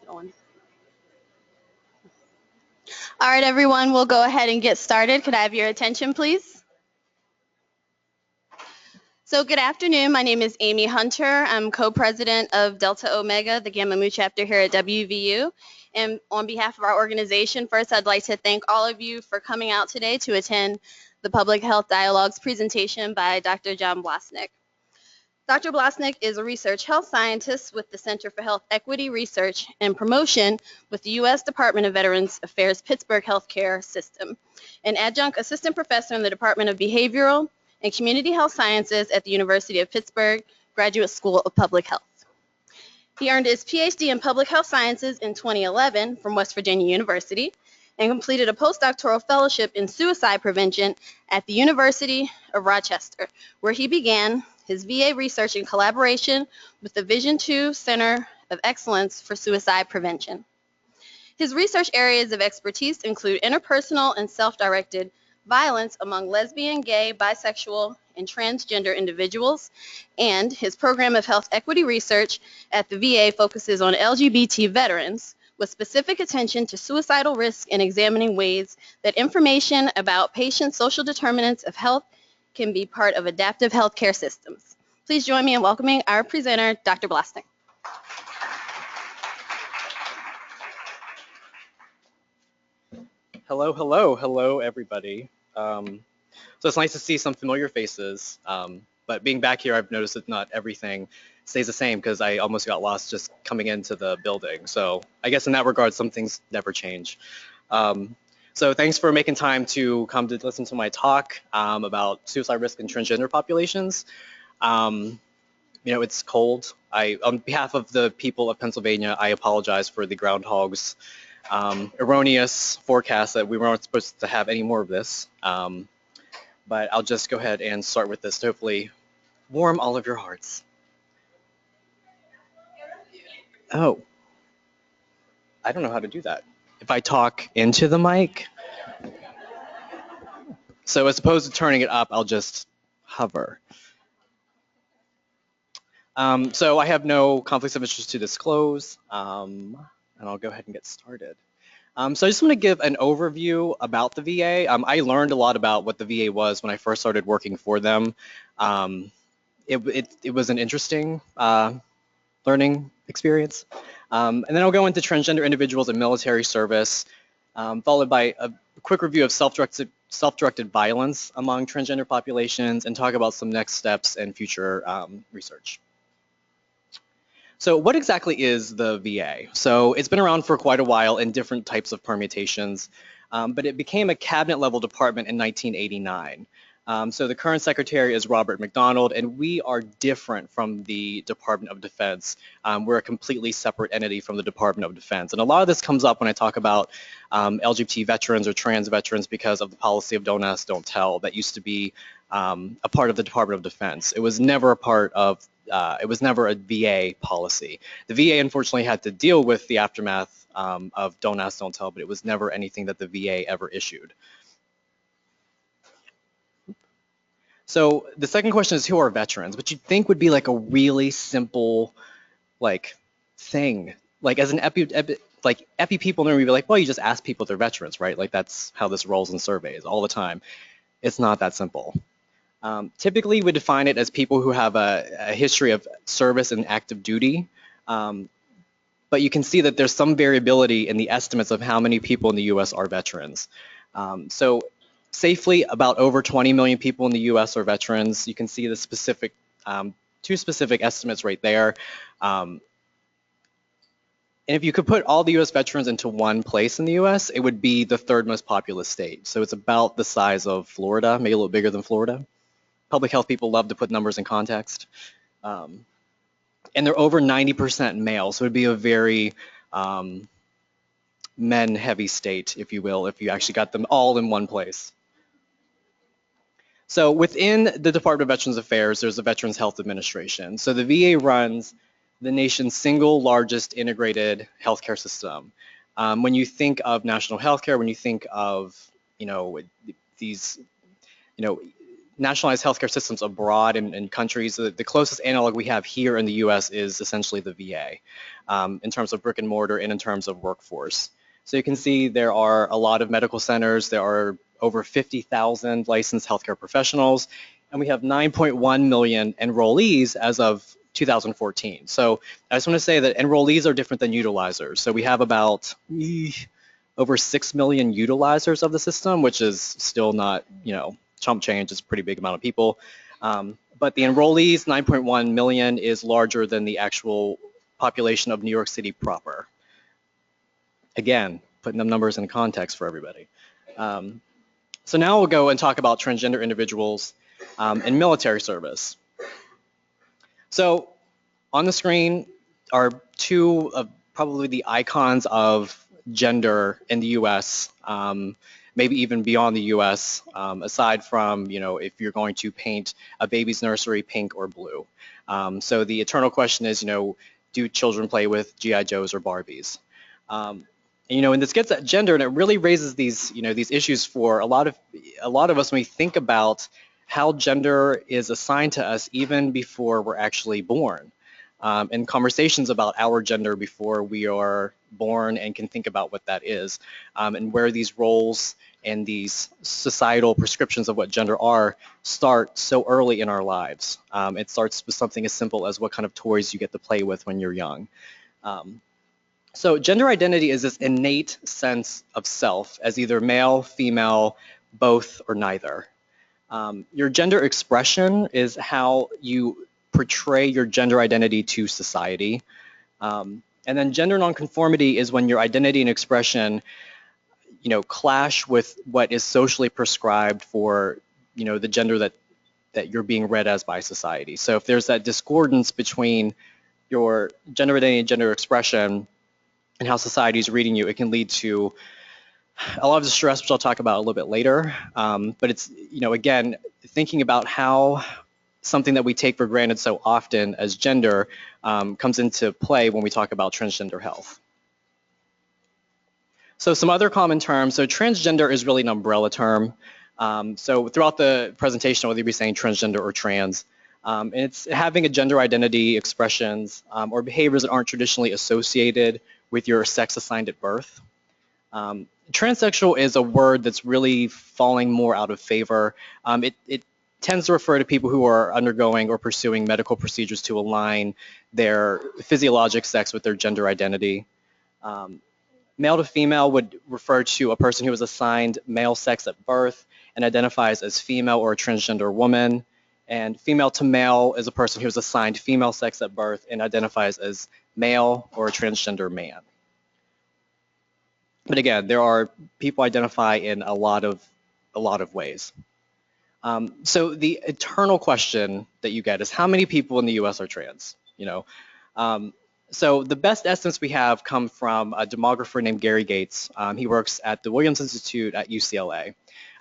Going. All right, everyone, we'll go ahead and get started. Could I have your attention, please? So good afternoon. My name is Amy Hunter. I'm co-president of Delta Omega, the Gamma Mu chapter here at WVU. And on behalf of our organization, first I'd like to thank all of you for coming out today to attend the Public Health Dialogues presentation by Dr. John Blosnich. Dr. Blosnich is a research health scientist with the Center for Health Equity Research and Promotion with the U.S. Department of Veterans Affairs Pittsburgh Healthcare System, an adjunct assistant professor in the Department of Behavioral and Community Health Sciences at the University of Pittsburgh Graduate School of Public Health. He earned his PhD in Public Health Sciences in 2011 from West Virginia University and completed a postdoctoral fellowship in suicide prevention at the University of Rochester, where he began his VA research in collaboration with the Vision II Center of Excellence for Suicide Prevention. His research areas of expertise include interpersonal and self-directed violence among lesbian, gay, bisexual, and transgender individuals, and his program of health equity research at the VA focuses on LGBT veterans with specific attention to suicidal risk and examining ways that information about patients' social determinants of health can be part of adaptive healthcare systems. Please join me in welcoming our presenter, Dr. Blosnich. Hello, hello, hello, everybody. So it's nice to see some familiar faces, but being back here, I've noticed that not everything stays the same because I almost got lost just coming into the building. So I guess in that regard, some things never change. So thanks for making time to come to listen to my talk about suicide risk in transgender populations. You know, it's cold. On behalf of the people of Pennsylvania, I apologize for the groundhogs. Erroneous forecast that we weren't supposed to have any more of this. But I'll just go ahead and start with this to hopefully warm all of your hearts. Oh, I don't know how to do that. If I talk into the mic, so as opposed to turning it up, I'll just hover. So I have no conflicts of interest to disclose, and I'll go ahead and get started. So I just want to give an overview about the VA. I learned a lot about what the VA was when I first started working for them. It was an interesting learning experience. And then I'll go into transgender individuals in military service, followed by a quick review of self-directed violence among transgender populations, and talk about some next steps and future research. So what exactly is the VA? So it's been around for quite a while in different types of permutations, but it became a cabinet-level department in 1989. So the current secretary is Robert McDonald, and we are different from the Department of Defense. We're a completely separate entity from the Department of Defense. And a lot of this comes up when I talk about LGBT veterans or trans veterans because of the policy of don't ask, don't tell that used to be a part of the Department of Defense. It was never a part of, it was never a VA policy. The VA unfortunately had to deal with the aftermath of don't ask, don't tell, but it was never anything that the VA ever issued. So the second question is, who are veterans? Which you'd think would be like a really simple, like, thing. Like as an epi people normally be like, well, you just ask people if they're veterans, right? Like that's how this rolls in surveys all the time. It's not that simple. Typically, we define it as people who have a history of service and active duty. But you can see that there's some variability in the estimates of how many people in the U.S. are veterans. So safely, about over 20 million people in the U.S. are veterans. You can see the specific, two specific estimates right there. And if you could put all the U.S. veterans into one place in the U.S., it would be the third most populous state. So it's about the size of Florida, maybe a little bigger than Florida. Public health people love to put numbers in context. And they're over 90% male, so it would be a very men-heavy state, if you will, if you actually got them all in one place. So within the Department of Veterans Affairs, there's the Veterans Health Administration. So the VA runs the nation's single largest integrated healthcare system. When you think of national healthcare, when you think of, these, nationalized healthcare systems abroad in countries, the closest analog we have here in the U.S. is essentially the VA in terms of brick and mortar and in terms of workforce. So you can see there are a lot of medical centers. There are over 50,000 licensed healthcare professionals, and we have 9.1 million enrollees as of 2014. So I just want to say that enrollees are different than utilizers. So we have about over 6 million utilizers of the system, which is still not, chump change. It's a pretty big amount of people. But the enrollees, 9.1 million, is larger than the actual population of New York City proper. Again, putting them numbers in context for everybody. So now we'll go and talk about transgender individuals in military service. So on the screen are two of probably the icons of gender in the U.S., maybe even beyond the U.S., aside from, if you're going to paint a baby's nursery pink or blue. So the eternal question is, do children play with G.I. Joes or Barbies? And this gets at gender, and it really raises these, these issues for a lot of us when we think about how gender is assigned to us even before we're actually born, and conversations about our gender before we are born and can think about what that is, and where these roles and these societal prescriptions of what gender are start so early in our lives. It starts with something as simple as what kind of toys you get to play with when you're young. So gender identity is this innate sense of self as either male, female, both, or neither. Your gender expression is how you portray your gender identity to society. And then gender nonconformity is when your identity and expression, clash with what is socially prescribed for, the gender that you're being read as by society. So if there's that discordance between your gender identity and gender expression and how society is reading you, it can lead to a lot of distress, which I'll talk about a little bit later. But it's, again, thinking about how something that we take for granted so often as gender comes into play when we talk about transgender health. So some other common terms. So transgender is really an umbrella term. So throughout the presentation, whether you be saying transgender or trans, and it's having a gender identity, expressions, or behaviors that aren't traditionally associated with your sex assigned at birth. Transsexual is a word that's really falling more out of favor. It tends to refer to people who are undergoing or pursuing medical procedures to align their physiologic sex with their gender identity. Male to female would refer to a person who is assigned male sex at birth and identifies as female or a transgender woman. And female to male is a person who is assigned female sex at birth and identifies as male or a transgender man. But again, there are people identify in a lot of ways. So the eternal question that you get is how many people in the U.S. are trans? So the best estimates we have come from a demographer named Gary Gates. He works at the Williams Institute at UCLA,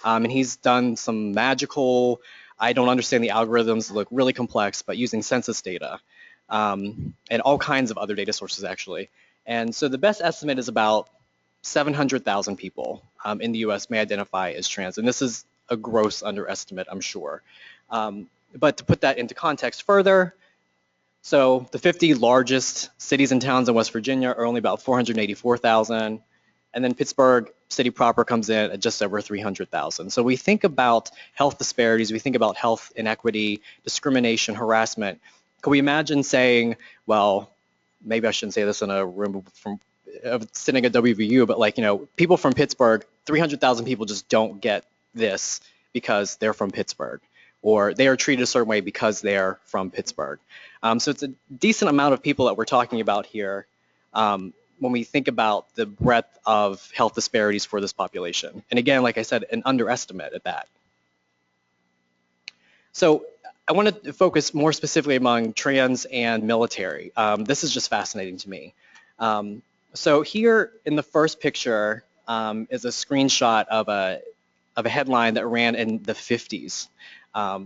and he's done some magical. I don't understand the algorithms, look really complex, but using census data and all kinds of other data sources actually. And so the best estimate is about 700,000 people in the U.S. may identify as trans, and this is a gross underestimate, I'm sure. But to put that into context further, so the 50 largest cities and towns in West Virginia are only about 484,000, and then Pittsburgh city proper comes in at just over 300,000. So we think about health disparities, we think about health inequity, discrimination, harassment. Could we imagine saying, well, maybe I shouldn't say this in a room sitting at WVU, but people from Pittsburgh, 300,000 people just don't get this because they're from Pittsburgh, or they are treated a certain way because they're from Pittsburgh. So it's a decent amount of people that we're talking about here when we think about the breadth of health disparities for this population. And again, like I said, an underestimate at that. So I want to focus more specifically among trans and military. This is just fascinating to me. So here in the first picture is a screenshot of a headline that ran in the 50s.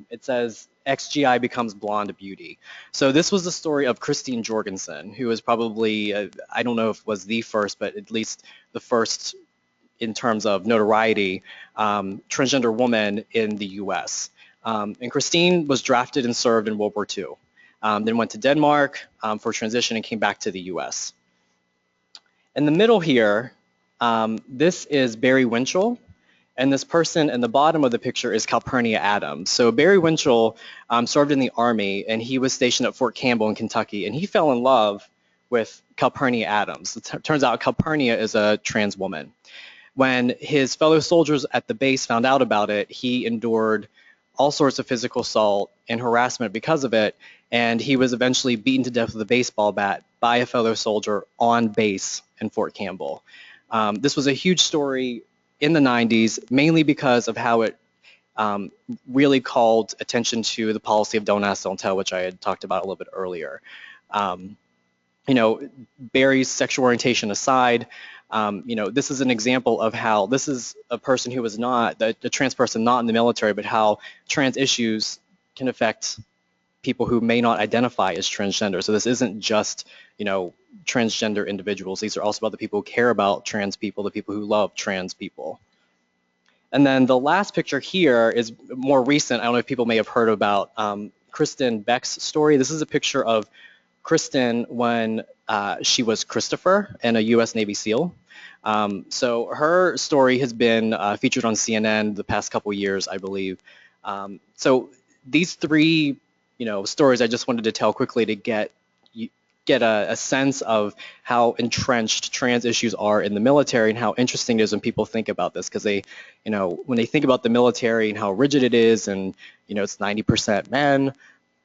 It says, XGI becomes blonde beauty. So this was the story of Christine Jorgensen, who was probably, I don't know if it was the first, but at least the first in terms of notoriety, transgender woman in the US. And Christine was drafted and served in World War II. Then went to Denmark for transition and came back to the US. In the middle here, this is Barry Winchell, and this person in the bottom of the picture is Calpurnia Adams. So Barry Winchell served in the Army, and he was stationed at Fort Campbell in Kentucky, and he fell in love with Calpurnia Adams. It turns out Calpurnia is a trans woman. When his fellow soldiers at the base found out about it, he endured all sorts of physical assault and harassment because of it, and he was eventually beaten to death with a baseball bat by a fellow soldier on base in Fort Campbell. This was a huge story in the 90s, mainly because of how it really called attention to the policy of don't ask, don't tell, which I had talked about a little bit earlier. You know, Barry's sexual orientation aside, you know, this is an example of how this is a person who was not, the trans person not in the military, but how trans issues can affect people who may not identify as transgender. So this isn't just, you know, transgender individuals. These are also about the people who care about trans people, the people who love trans people. And then the last picture here is more recent. I don't know if people may have heard about Kristen Beck's story. This is a picture of Kristen when she was Christopher and a U.S. Navy SEAL. So her story has been featured on CNN the past couple years, I believe. So these three, you know, stories I just wanted to tell quickly to get a sense of how entrenched trans issues are in the military and how interesting it is when people think about this, because they, you know, when they think about the military and how rigid it is and, you know, it's 90% men,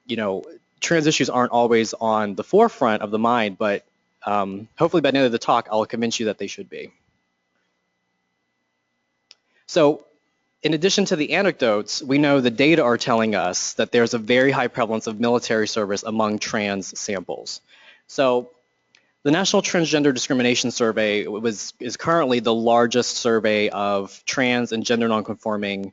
you know, trans issues aren't always on the forefront of the mind, but hopefully by the end of the talk, I'll convince you that they should be. So in addition to the anecdotes, we know the data are telling us that there's a very high prevalence of military service among trans samples. So the National Transgender Discrimination Survey is currently the largest survey of trans and gender nonconforming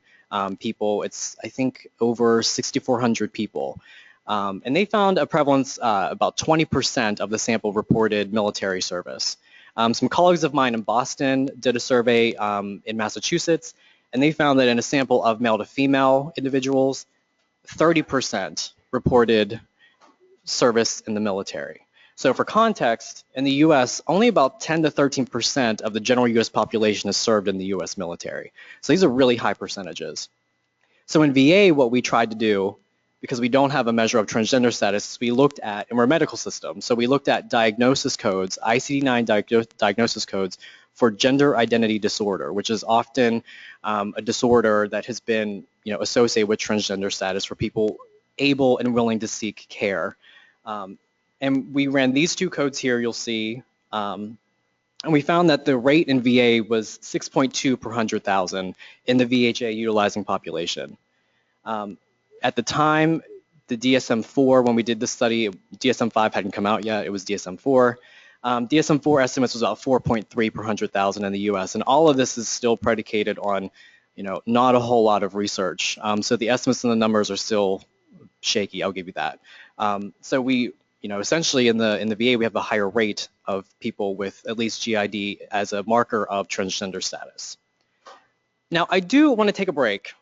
people. It's, I think, over 6,400 people. And they found a prevalence, about 20% of the sample reported military service. Some colleagues of mine in Boston did a survey in Massachusetts, and they found that in a sample of male to female individuals, 30% reported service in the military. So for context, in the US, only about 10 to 13% of the general US population is served in the US military. So these are really high percentages. So in VA, what we tried to do, because we don't have a measure of transgender status, we looked at, and we're a medical system, so we looked at diagnosis codes, ICD-9 diagnosis codes for gender identity disorder, which is often a disorder that has been, you know, associated with transgender status for people able and willing to seek care. And we ran these two codes here, you'll see, and we found that the rate in VA was 6.2 per 100,000 in the VHA utilizing population. At the time, the DSM-4, when we did this study, DSM-5 hadn't come out yet, it was DSM-4. DSM-4 estimates was about 4.3 per 100,000 in the US, and all of this is still predicated on, you know, not a whole lot of research. So the estimates and the numbers are still shaky, I'll give you that. So we, you know, essentially in the VA, we have a higher rate of people with at least GID as a marker of transgender status. Now, I do want to take a break.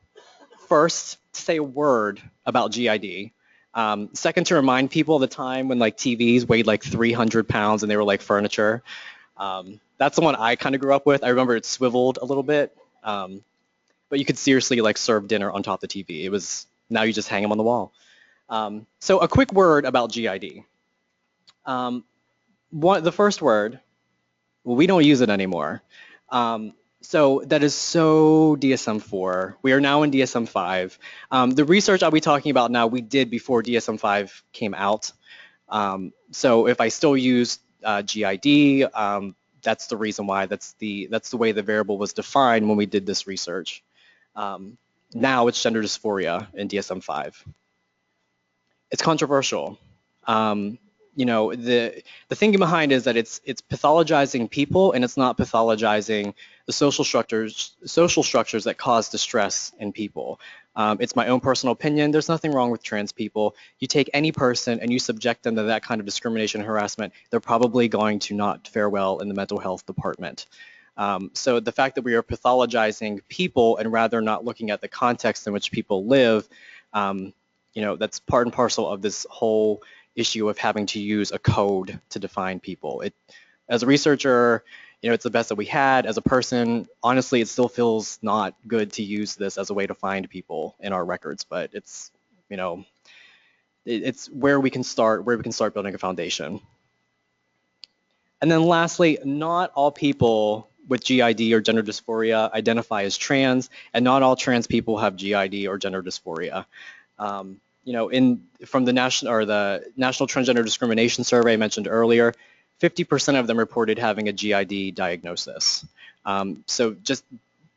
First, to say a word about GID. Second, to remind people of the time when like TVs weighed like 300 pounds and they were like furniture. That's the one I kind of grew up with. I remember it swiveled a little bit, but you could seriously like serve dinner on top of the TV. It was, now you just hang them on the wall. So a quick word about GID. The first word, well, we don't use it anymore. So that is so DSM-4. We are now in DSM-5. The research I'll be talking about now, we did before DSM-5 came out. So if I still use GID, that's the reason why. That's the way the variable was defined when we did this research. Now it's gender dysphoria in DSM-5. It's controversial. You know, the thinking behind is that it's pathologizing people and it's not pathologizing the social structures that cause distress in people. It's my own personal opinion. There's nothing wrong with trans people. You take any person and you subject them to that kind of discrimination and harassment, they're probably going to not fare well in the mental health department. So the fact that we are pathologizing people and rather not looking at the context in which people live, That's part and parcel of this whole issue of having to use a code to define people. As a researcher, it's the best that we had. As a person, honestly, it still feels not good to use this as a way to find people in our records, but it's, it's where we can start building a foundation. And then lastly, not all people with GID or gender dysphoria identify as trans, and not all trans people have GID or gender dysphoria. From the National Transgender Discrimination Survey I mentioned earlier, 50% of them reported having a GID diagnosis. So just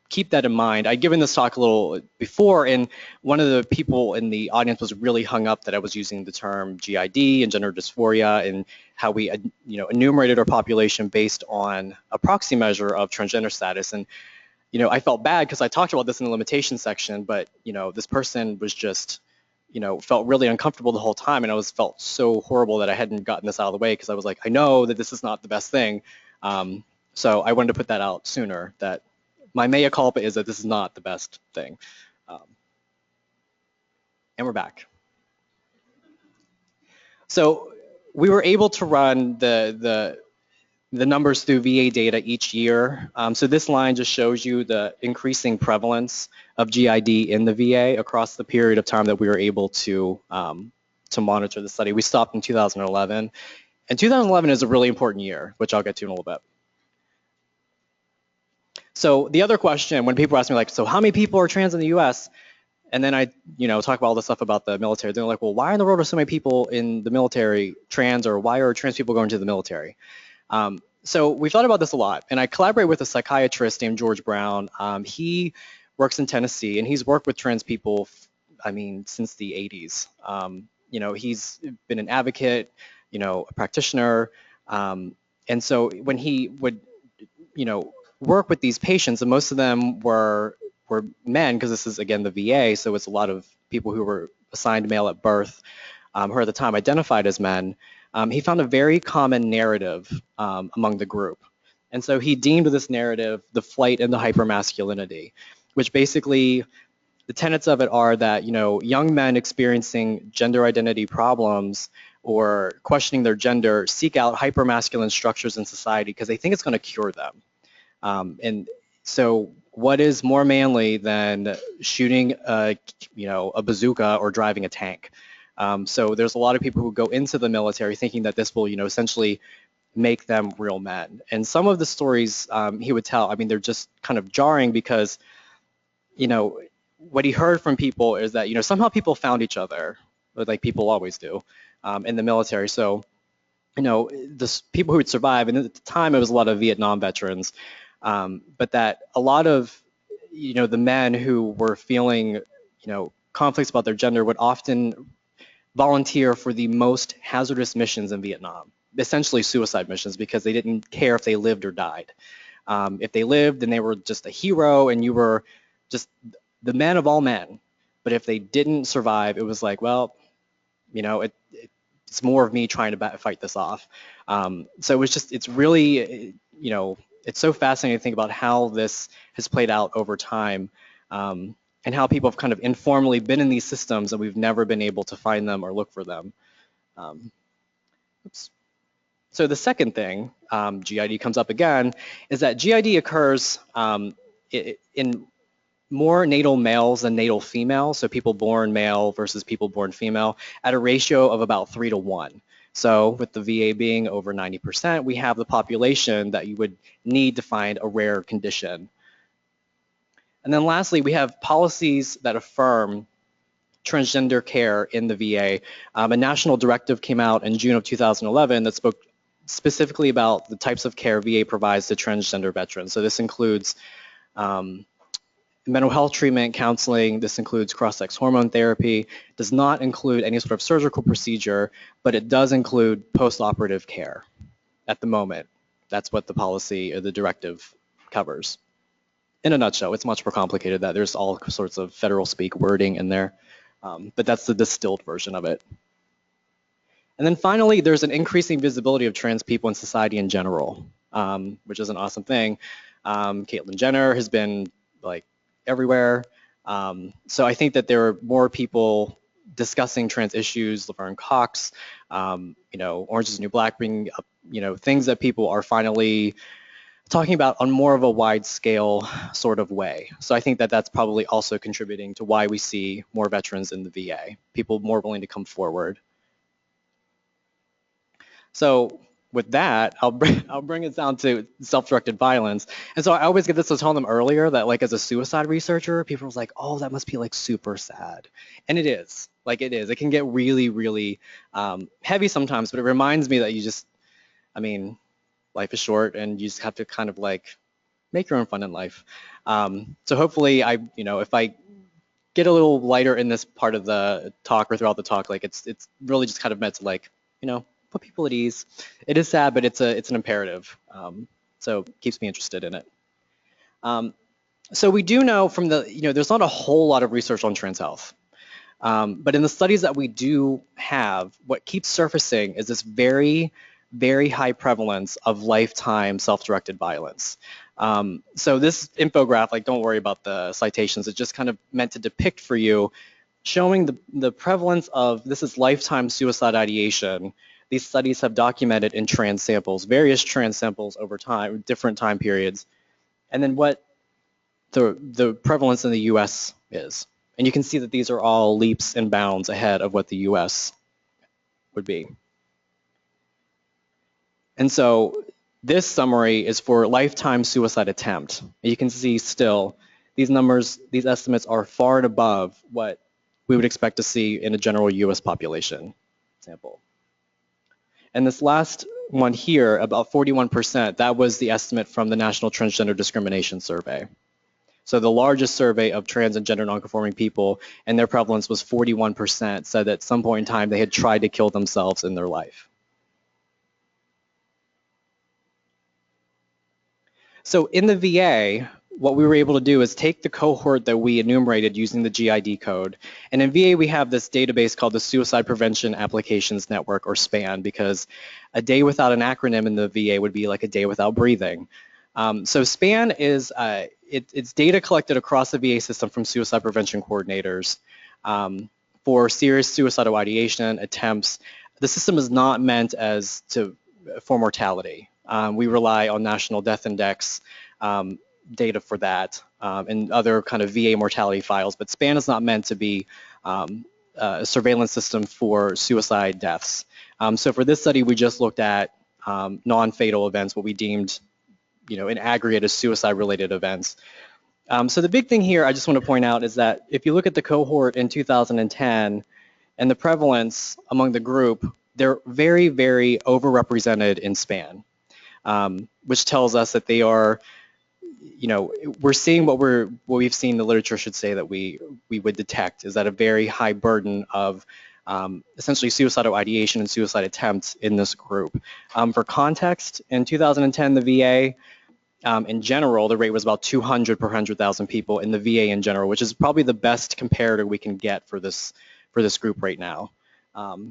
keep that in mind. I'd given this talk a little before, and one of the people in the audience was really hung up that I was using the term GID and gender dysphoria and how we enumerated our population based on a proxy measure of transgender status. And I felt bad because I talked about this in the limitation section, but this person was just felt really uncomfortable the whole time, and I felt so horrible that I hadn't gotten this out of the way, because I was like, I know that this is not the best thing. So I wanted to put that out sooner, that my mea culpa is that this is not the best thing. And we're back. So we were able to run the numbers through VA data each year. So this line just shows you the increasing prevalence of GID in the VA across the period of time that we were able to monitor the study. We stopped in 2011. And 2011 is a really important year, which I'll get to in a little bit. So the other question, when people ask me like, so how many people are trans in the US? And then I, talk about all the stuff about the military. They're like, well, why in the world are so many people in the military trans, or why are trans people going to the military? So we've thought about this a lot, and I collaborate with a psychiatrist named George Brown. He works in Tennessee, and he's worked with trans people, since the 80s. He's been an advocate, a practitioner, and so when he would, work with these patients, and most of them were men, because this is, again, the VA, so it's a lot of people who were assigned male at birth, who at the time identified as men. He found a very common narrative among the group. And so he deemed this narrative the flight into hypermasculinity, which basically the tenets of it are that, young men experiencing gender identity problems or questioning their gender seek out hypermasculine structures in society because they think it's going to cure them. And so what is more manly than shooting a bazooka or driving a tank? So there's a lot of people who go into the military thinking that this will, essentially make them real men. And some of the stories he would tell, they're just kind of jarring because, what he heard from people is that, somehow people found each other, like people always do, in the military. So, the people who would survive, and at the time it was a lot of Vietnam veterans, but that a lot of, the men who were feeling, conflicts about their gender would often volunteer for the most hazardous missions in Vietnam, essentially suicide missions, because they didn't care if they lived or died. If they lived, then they were just a hero and you were just the man of all men. But if they didn't survive, it was like, well, it's more of me trying to fight this off. So it was just, it's really, it's so fascinating to think about how this has played out over time. And how people have kind of informally been in these systems and we've never been able to find them or look for them. So the second thing, GID comes up again, is that GID occurs in more natal males than natal females, so people born male versus people born female, at a ratio of about 3 to 1. So with the VA being over 90%, we have the population that you would need to find a rare condition. And then lastly, we have policies that affirm transgender care in the VA. A national directive came out in June of 2011 that spoke specifically about the types of care VA provides to transgender veterans. So this includes mental health treatment, counseling. This includes cross-sex hormone therapy. It does not include any sort of surgical procedure, but it does include post-operative care at the moment. That's what the policy or the directive covers. In a nutshell, it's much more complicated than that. There's all sorts of federal speak wording in there, but that's the distilled version of it. And then finally, there's an increasing visibility of trans people in society in general, which is an awesome thing. Caitlyn Jenner has been like everywhere. So I think that there are more people discussing trans issues, Laverne Cox, Orange is the New Black, bringing up, things that people are finally talking about on more of a wide scale sort of way. So I think that that's probably also contributing to why we see more veterans in the VA, people more willing to come forward. So with that, I'll bring it down to self-directed violence. And so I always get this to tell them earlier that like as a suicide researcher, people was like, oh, that must be like super sad. And it is. Like it is. It can get really, really heavy sometimes, but it reminds me that I mean, life is short and you just have to kind of like make your own fun in life. So hopefully if I get a little lighter in this part of the talk or throughout the talk, like it's really just kind of meant to like, put people at ease. It is sad, but it's an imperative. So it keeps me interested in it. So we do know from there's not a whole lot of research on trans health. But in the studies that we do have, what keeps surfacing is this very, very high prevalence of lifetime self-directed violence. So this infographic, like don't worry about the citations, it's just kind of meant to depict for you, showing the prevalence of, this is lifetime suicide ideation. These studies have documented in trans samples, various trans samples over time, different time periods, and then what the prevalence in the US is. And you can see that these are all leaps and bounds ahead of what the US would be. And so this summary is for lifetime suicide attempt. And you can see still these numbers, these estimates are far and above what we would expect to see in a general US population sample. And this last one here, about 41%, that was the estimate from the National Transgender Discrimination Survey. So the largest survey of trans and gender nonconforming people, and their prevalence was 41%, said that at some point in time they had tried to kill themselves in their life. So in the VA, what we were able to do is take the cohort that we enumerated using the GID code. And in VA, we have this database called the Suicide Prevention Applications Network, or SPAN, because a day without an acronym in the VA would be like a day without breathing. So SPAN is it's data collected across the VA system from suicide prevention coordinators for serious suicidal ideation attempts. The system is not meant for mortality. We rely on National Death Index data for that and other kind of VA mortality files, but SPAN is not meant to be a surveillance system for suicide deaths. So for this study, we just looked at non-fatal events, what we deemed in aggregate as suicide-related events. So the big thing here I just want to point out is that if you look at the cohort in 2010 and the prevalence among the group, they're very, very overrepresented in SPAN, which tells us that they are, we're seeing what we've seen the literature should say that we would detect, is that a very high burden of essentially suicidal ideation and suicide attempts in this group. For context, in 2010, the VA, in general, the rate was about 200 per 100,000 people in the VA in general, which is probably the best comparator we can get for this group right now,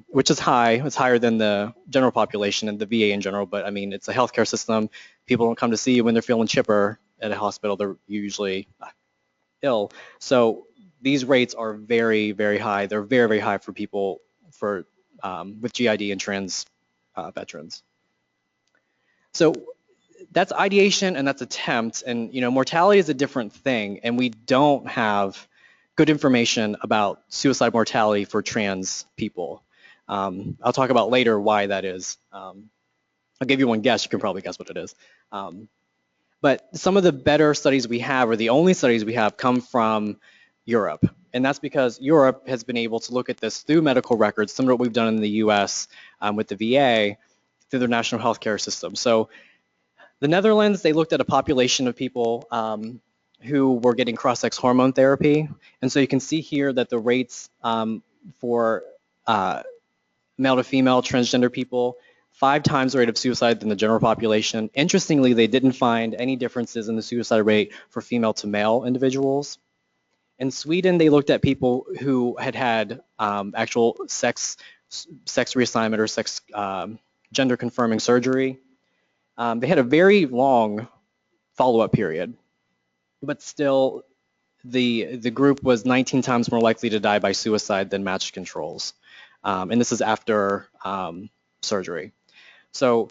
which is high. It's higher than the general population and the VA in general, but I mean, it's a healthcare system. People don't come to see you when they're feeling chipper at a hospital. They're usually ill. So these rates are very, very high. They're very, very high for people with GID and trans veterans. So that's ideation and that's attempt, and mortality is a different thing, and we don't have good information about suicide mortality for trans people. I'll talk about later why that is. I'll give you one guess. You can probably guess what it is. But some of the better studies we have, or the only studies we have, come from Europe, and that's because Europe has been able to look at this through medical records, similar to what we've done in the US with the VA, through their national healthcare system. So the Netherlands, they looked at a population of people who were getting cross-sex hormone therapy. And so you can see here that the rates for male to female transgender people, 5 times the rate of suicide than the general population. Interestingly, they didn't find any differences in the suicide rate for female to male individuals. In Sweden, they looked at people who had actual sex reassignment or sex gender confirming surgery. They had a very long follow-up period, but still the group was 19 times more likely to die by suicide than matched controls. And this is after surgery. So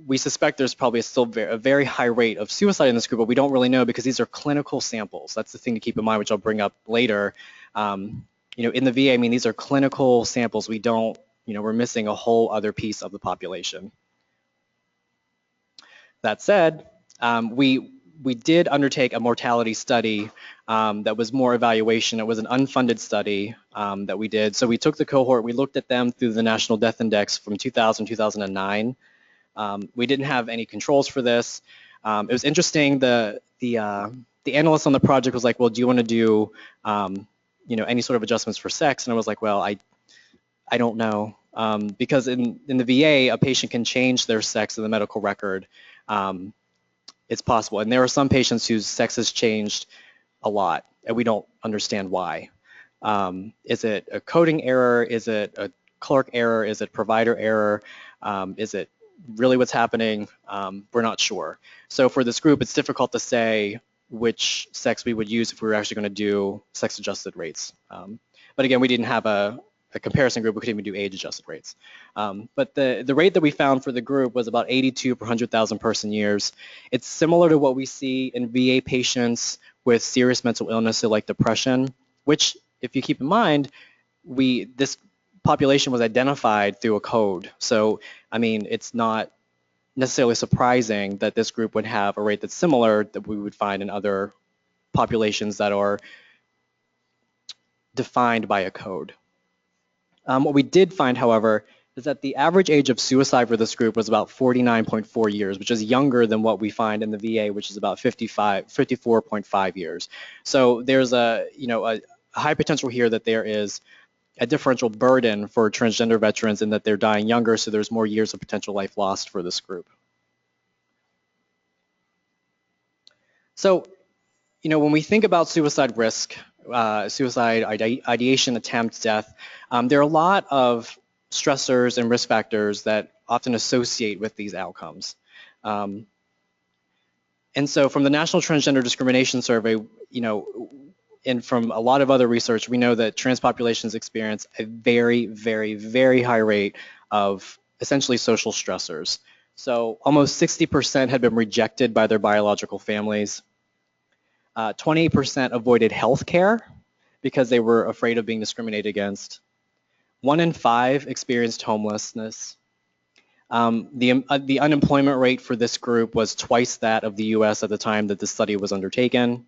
we suspect there's probably still a very high rate of suicide in this group, but we don't really know because these are clinical samples. That's the thing to keep in mind, which I'll bring up later. In the VA, I mean, these are clinical samples. We don't, we're missing a whole other piece of the population. That said, we did undertake a mortality study that was more evaluation. It was an unfunded study that we did. So we took the cohort, we looked at them through the National Death Index from 2000, 2009. We didn't have any controls for this. It was interesting. The analyst on the project was like, well, do you want to do any sort of adjustments for sex? And I was like, well, I don't know. Because in the VA, a patient can change their sex in the medical record. It's possible. And there are some patients whose sex has changed a lot, and we don't understand why. Is it a coding error? Is it a clerk error? Is it provider error? Is it really what's happening? We're not sure. So for this group, it's difficult to say which sex we would use if we were actually going to do sex-adjusted rates. But again, we didn't have a comparison group. We couldn't even do age-adjusted rates. But the rate that we found for the group was about 82 per 100,000 person years. It's similar to what we see in VA patients with serious mental illness, so like depression, which, if you keep in mind, this population was identified through a code. So, I mean, it's not necessarily surprising that this group would have a rate that's similar that we would find in other populations that are defined by a code. What we did find, however, is that the average age of suicide for this group was about 49.4 years, which is younger than what we find in the VA, which is about 54.5 years. So there's a high potential here that there is a differential burden for transgender veterans in that they're dying younger, so there's more years of potential life lost for this group. So, when we think about suicide risk, suicide ideation, attempt, death, there are a lot of stressors and risk factors that often associate with these outcomes. And so from the National Transgender Discrimination Survey, and from a lot of other research, we know that trans populations experience a very, very, very high rate of essentially social stressors. So almost 60% had been rejected by their biological families. 28% avoided health care because they were afraid of being discriminated against. 1 in 5 experienced homelessness. The unemployment rate for this group was twice that of the US at the time that the study was undertaken.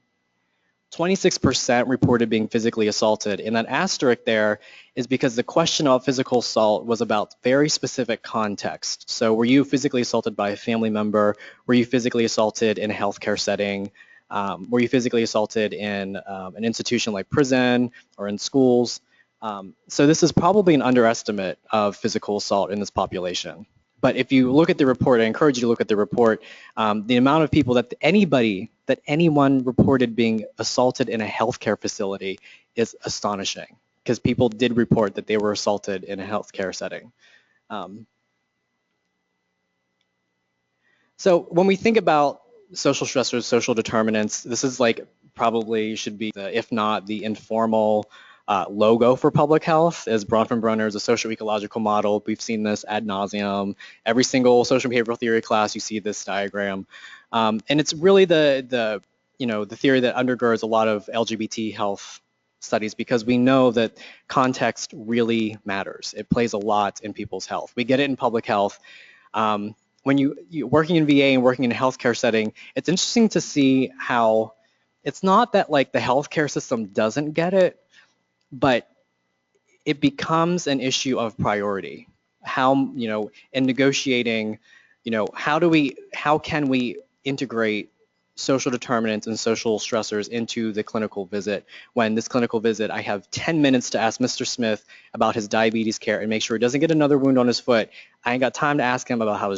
26% reported being physically assaulted, and that asterisk there is because the question of physical assault was about very specific context. So were you physically assaulted by a family member? Were you physically assaulted in a healthcare setting? Were you physically assaulted in an institution like prison or in schools? So this is probably an underestimate of physical assault in this population. But if you look at the report, I encourage you to look at the report, the amount of people that anyone reported being assaulted in a healthcare facility is astonishing, because people did report that they were assaulted in a healthcare setting. So when we think about social stressors, social determinants, this is like probably should be, if not the informal logo for public health, as Bronfenbrenner's a socio-ecological model. We've seen this ad nauseum. Every single social behavioral theory class, you see this diagram. And it's really the theory that undergirds a lot of LGBT health studies, because we know that context really matters. It plays a lot in people's health. We get it in public health. When you're working in VA and working in a healthcare setting, it's interesting to see how it's not that like the healthcare system doesn't get it, but it becomes an issue of priority. How, in negotiating, how can we integrate social determinants and social stressors into the clinical visit, when this clinical visit, I have 10 minutes to ask Mr. Smith about his diabetes care and make sure he doesn't get another wound on his foot. I ain't got time to ask him about how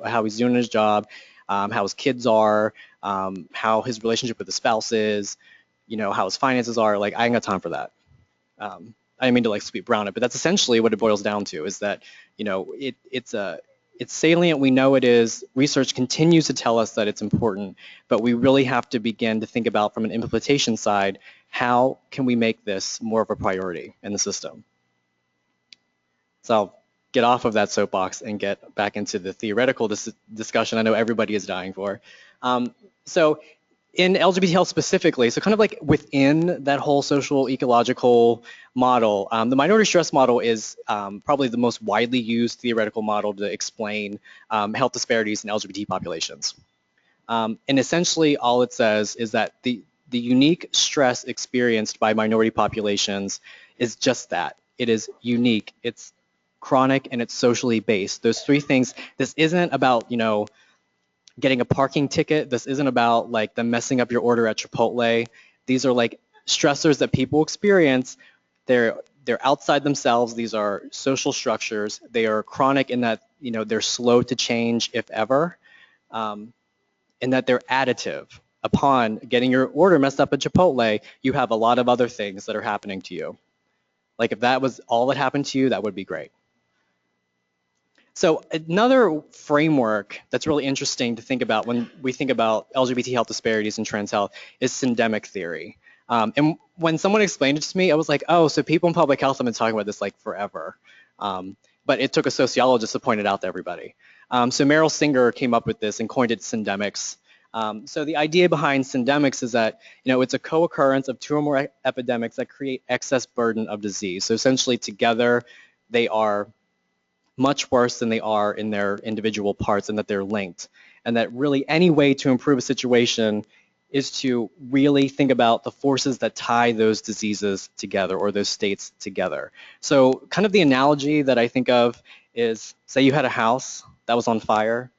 how he's doing his job, how his kids are, how his relationship with his spouse is, how his finances are. Like, I ain't got time for that. I didn't mean to like sweep around it, but that's essentially what it boils down to, is that, it's a It's salient, we know it is. Research continues to tell us that it's important, but we really have to begin to think about, from an implementation side, how can we make this more of a priority in the system? So I'll get off of that soapbox and get back into the theoretical discussion I know everybody is dying for. So in LGBT health specifically, so kind of like within that whole social ecological model, the minority stress model is probably the most widely used theoretical model to explain health disparities in LGBT populations. And essentially all it says is that the unique stress experienced by minority populations is just that. It is unique, it's chronic, and it's socially based. Those three things. This isn't about, getting a parking ticket. This isn't about like them messing up your order at Chipotle. These are like stressors that people experience. They're outside themselves. These are social structures. They are chronic in that they're slow to change, if ever, and that they're additive. Upon getting your order messed up at Chipotle, you have a lot of other things that are happening to you. Like if that was all that happened to you, that would be great. So another framework that's really interesting to think about when we think about LGBT health disparities in trans health is syndemic theory. And when someone explained it to me, I was like, oh, so people in public health have been talking about this like forever. But it took a sociologist to point it out to everybody. So Meryl Singer came up with this and coined it syndemics. So the idea behind syndemics is that it's a co-occurrence of two or more epidemics that create excess burden of disease. So essentially together they are much worse than they are in their individual parts, and that they're linked. And that really any way to improve a situation is to really think about the forces that tie those diseases together or those states together. So kind of the analogy that I think of is, say you had a house that was on fire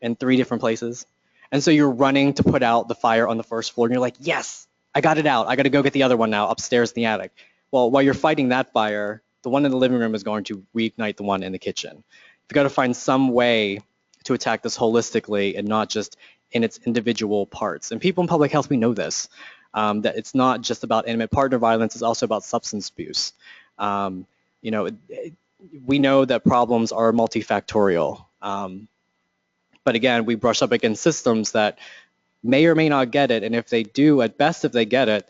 in 3 different places. And so you're running to put out the fire on the first floor, and you're like, yes, I got it out. I got to go get the other one now upstairs in the attic. Well, while you're fighting that fire, the one in the living room is going to reignite the one in the kitchen. You've got to find some way to attack this holistically and not just in its individual parts. And people in public health, we know this, that it's not just about intimate partner violence, it's also about substance abuse. We know that problems are multifactorial. But again, we brush up against systems that may or may not get it. And if they do, at best, if they get it,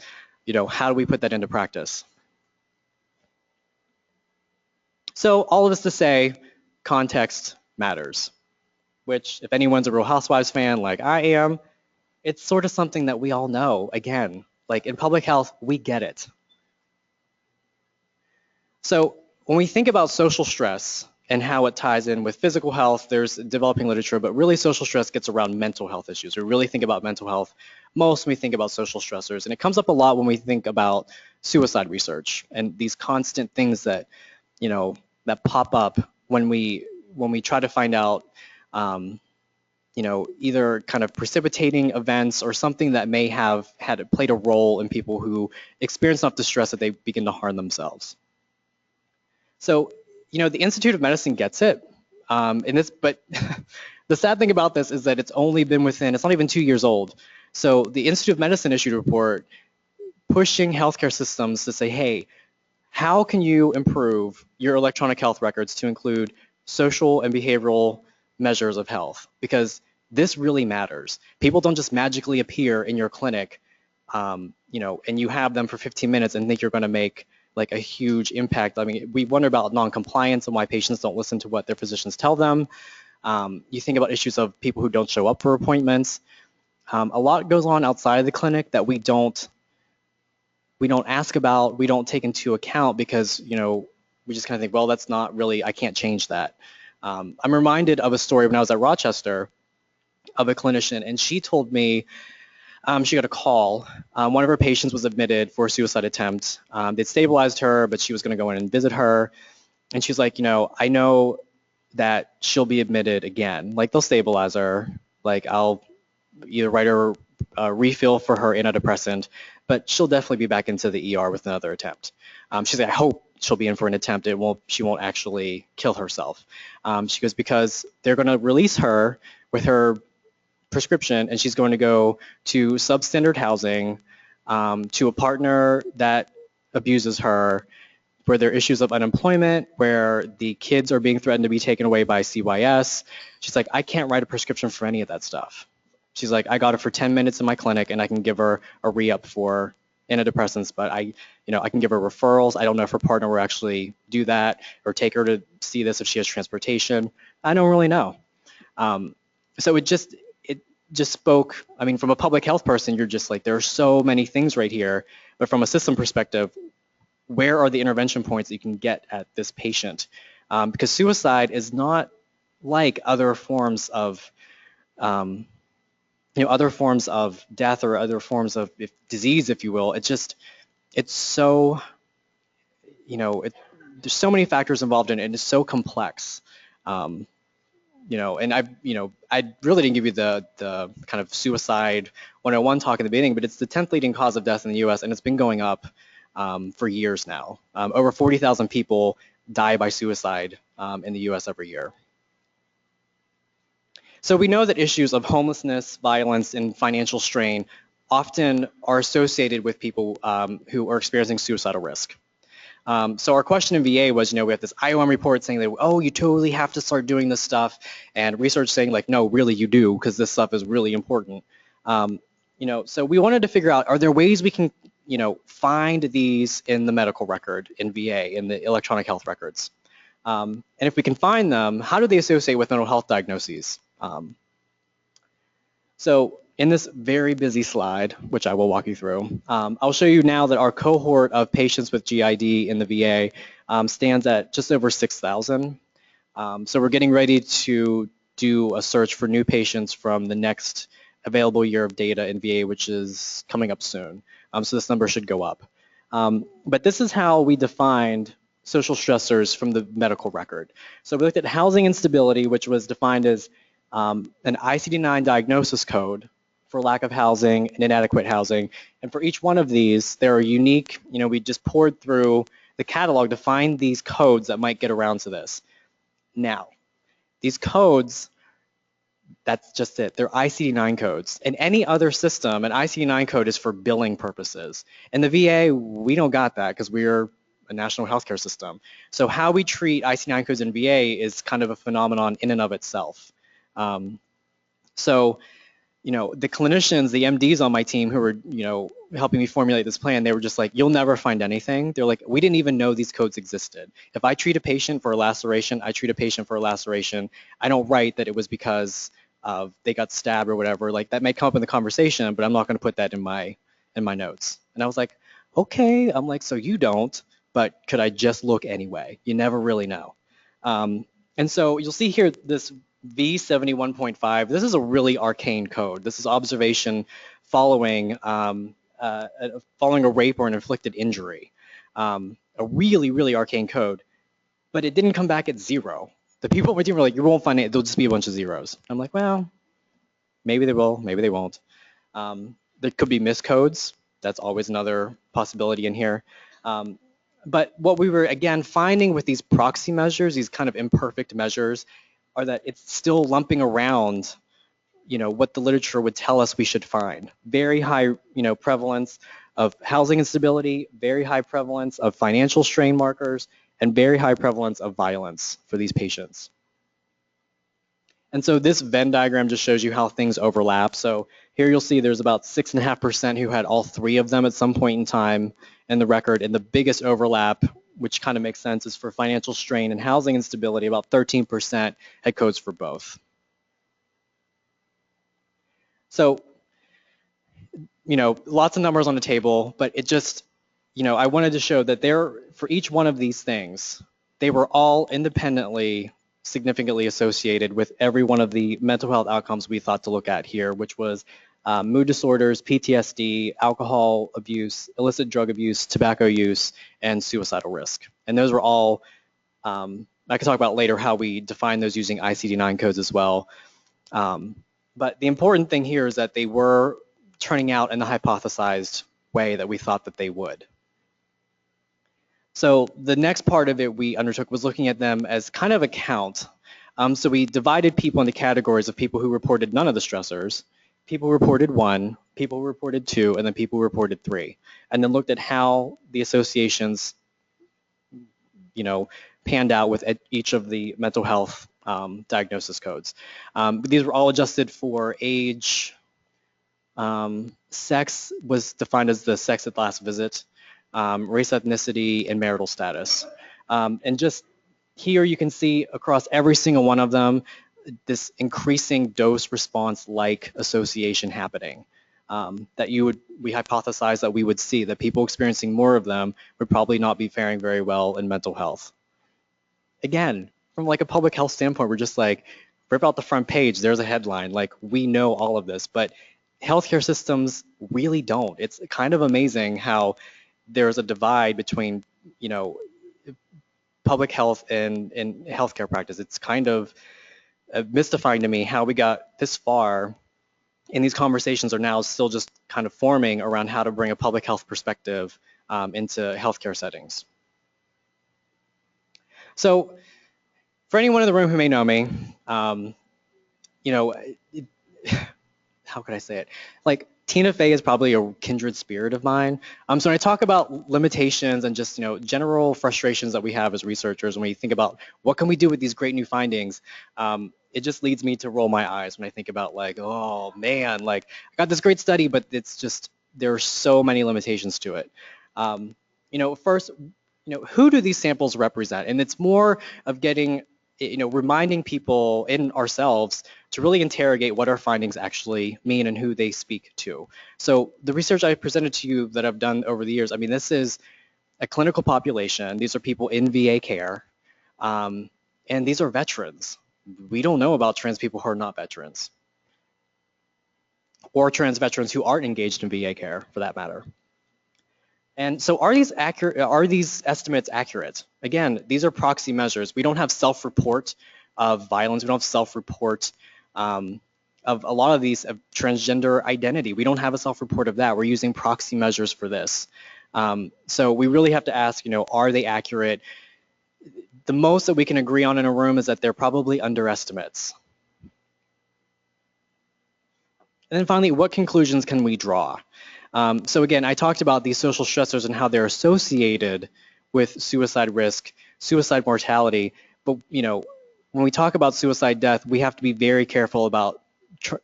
how do we put that into practice? So all of this to say, context matters, which if anyone's a Real Housewives fan like I am, it's sort of something that we all know. Again, like in public health, we get it. So when we think about social stress and how it ties in with physical health, there's developing literature, but really social stress gets around mental health issues. We really think about mental health most when we think about social stressors. And it comes up a lot when we think about suicide research and these constant things that that pop up when we try to find out, either kind of precipitating events or something that may have played a role in people who experience enough distress that they begin to harm themselves. So, the Institute of Medicine gets it, but the sad thing about this is that it's only been it's not even 2 years old. So the Institute of Medicine issued a report pushing healthcare systems to say, hey, how can you improve your electronic health records to include social and behavioral measures of health? Because this really matters. People don't just magically appear in your clinic, and you have them for 15 minutes and think you're going to make like a huge impact. I mean, we wonder about non-compliance and why patients don't listen to what their physicians tell them. You think about issues of people who don't show up for appointments. A lot goes on outside of the clinic that we don't ask about, we don't take into account because, we just kind of think, well, that's not really, I can't change that. I'm reminded of a story when I was at Rochester of a clinician, and she told me she got a call. One of her patients was admitted for a suicide attempt. They'd stabilized her, but she was going to go in and visit her. And she's like, I know that she'll be admitted again. Like, they'll stabilize her. Like, I'll either write her a refill for her antidepressant, but she'll definitely be back into the ER with another attempt. She's like, I hope she'll be in for an attempt. She won't actually kill herself. She goes, because they're going to release her with her prescription, and she's going to go to substandard housing, to a partner that abuses her, where there are issues of unemployment, where the kids are being threatened to be taken away by CYS. She's like, I can't write a prescription for any of that stuff. She's like, I got her for 10 minutes in my clinic and I can give her a re-up for antidepressants, but I can give her referrals. I don't know if her partner will actually do that or take her to see this if she has transportation. I don't really know. So it just spoke, I mean, from a public health person, you're just like, there are so many things right here, but from a system perspective, where are the intervention points that you can get at this patient? Because suicide is not like other forms of other forms of death or other forms of disease, if you will. It's so, there's so many factors involved in it, and it's so complex. And I really didn't give you the kind of suicide 101 talk in the beginning, but it's the 10th leading cause of death in the U.S., and it's been going up for years now. Over 40,000 people die by suicide in the U.S. every year. So we know that issues of homelessness, violence, and financial strain often are associated with people who are experiencing suicidal risk. So our question in VA was, we have this IOM report saying that, oh, you totally have to start doing this stuff, and research saying like, no, really you do, because this stuff is really important. So we wanted to figure out, are there ways we can, find these in the medical record in VA, in the electronic health records? And if we can find them, how do they associate with mental health diagnoses? So in this very busy slide, which I will walk you through, I'll show you now that our cohort of patients with GID in the VA stands at just over 6,000. So we're getting ready to do a search for new patients from the next available year of data in VA, which is coming up soon. So this number should go up. But this is how we defined social stressors from the medical record. So we looked at housing instability, which was defined as an ICD-9 diagnosis code for lack of housing and inadequate housing. And for each one of these, there are unique, we just poured through the catalog to find these codes that might get around to this. Now, these codes, that's just it. They're ICD-9 codes. In any other system, an ICD-9 code is for billing purposes. In the VA, we don't got that because we're a national healthcare system. So how we treat ICD-9 codes in VA is kind of a phenomenon in and of itself. The clinicians, the MDs on my team who were, helping me formulate this plan, they were just like, you'll never find anything. They're like, we didn't even know these codes existed. If I treat a patient for a laceration, I treat a patient for a laceration. I don't write that it was because they got stabbed or whatever. Like that may come up in the conversation, but I'm not going to put that in my notes. And I was like, okay. I'm like, so you don't, but could I just look anyway? You never really know. And so you'll see here this V71.5, this is a really arcane code. This is observation following a rape or an inflicted injury. A really, really arcane code, but it didn't come back at 0. The people on my team were like, you won't find it, there'll just be a bunch of zeros. I'm like, well, maybe they will, maybe they won't. There could be miscodes. That's always another possibility in here. But what we were, again, finding with these proxy measures, these kind of imperfect measures, are that it's still lumping around, what the literature would tell us we should find. Very high, prevalence of housing instability, very high prevalence of financial strain markers, and very high prevalence of violence for these patients. And so this Venn diagram just shows you how things overlap. So here you'll see there's about 6.5% who had all 3 of them at some point in time in the record, and the biggest overlap, which kind of makes sense, is for financial strain and housing instability. About 13% had codes for both. So, lots of numbers on the table, but it just, I wanted to show that for each one of these things, they were all independently significantly associated with every one of the mental health outcomes we thought to look at here, which was mood disorders, PTSD, alcohol abuse, illicit drug abuse, tobacco use, and suicidal risk. And those were all, I can talk about later how we define those using ICD-9 codes as well. But the important thing here is that they were turning out in the hypothesized way that we thought that they would. So the next part of it we undertook was looking at them as kind of a count. So we divided people into categories of people who reported none of the stressors, people who reported 1, people who reported 2, and then people who reported 3. And then looked at how the associations panned out with each of the mental health diagnosis codes. But these were all adjusted for age. Sex was defined as the sex at last visit, race, ethnicity, and marital status. And just here you can see across every single one of them this increasing dose response like association happening. That we hypothesize that we would see, that people experiencing more of them would probably not be faring very well in mental health. Again, from like a public health standpoint, we're just like, rip out the front page, there's a headline, like we know all of this, but healthcare systems really don't. It's kind of amazing how there's a divide between, public health and healthcare practice. It's kind of mystifying to me how we got this far, and these conversations are now still just kind of forming around how to bring a public health perspective into healthcare settings. So for anyone in the room who may know me, how could I say it? Like Tina Fey is probably a kindred spirit of mine. So when I talk about limitations and just general frustrations that we have as researchers, when we think about what can we do with these great new findings, it just leads me to roll my eyes when I think about like, oh man, like I got this great study, but it's just there are so many limitations to it. First, who do these samples represent? And it's more of getting, reminding people and ourselves to really interrogate what our findings actually mean and who they speak to. So the research I presented to you that I've done over the years, I mean, this is a clinical population. These are people in VA care, and these are veterans. We don't know about trans people who are not veterans, or trans veterans who aren't engaged in VA care, for that matter. And so are these estimates accurate? Again, these are proxy measures. We don't have self-report of violence. We don't have self-report of a lot of these of transgender identity. We don't have a self-report of that. We're using proxy measures for this. So we really have to ask, are they accurate? The most that we can agree on in a room is that they're probably underestimates. And then finally, what conclusions can we draw? So again, I talked about these social stressors and how they're associated with suicide risk, suicide mortality. But when we talk about suicide death, we have to be very careful about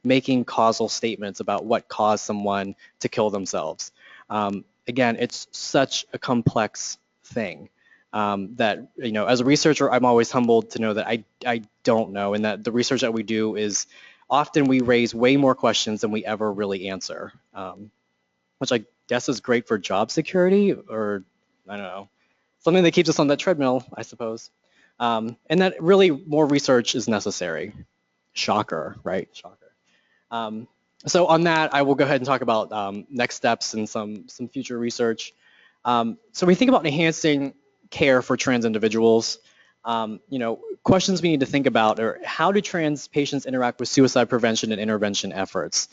making causal statements about what caused someone to kill themselves. Again, it's such a complex thing that as a researcher, I'm always humbled to know that I don't know, and that the research that we do is often we raise way more questions than we ever really answer. Which I guess is great for job security, or I don't know, something that keeps us on that treadmill, I suppose. And that really more research is necessary. Shocker, right? Shocker. So on that, I will go ahead and talk about next steps and some future research. So when we think about enhancing care for trans individuals, questions we need to think about are how do trans patients interact with suicide prevention and intervention efforts?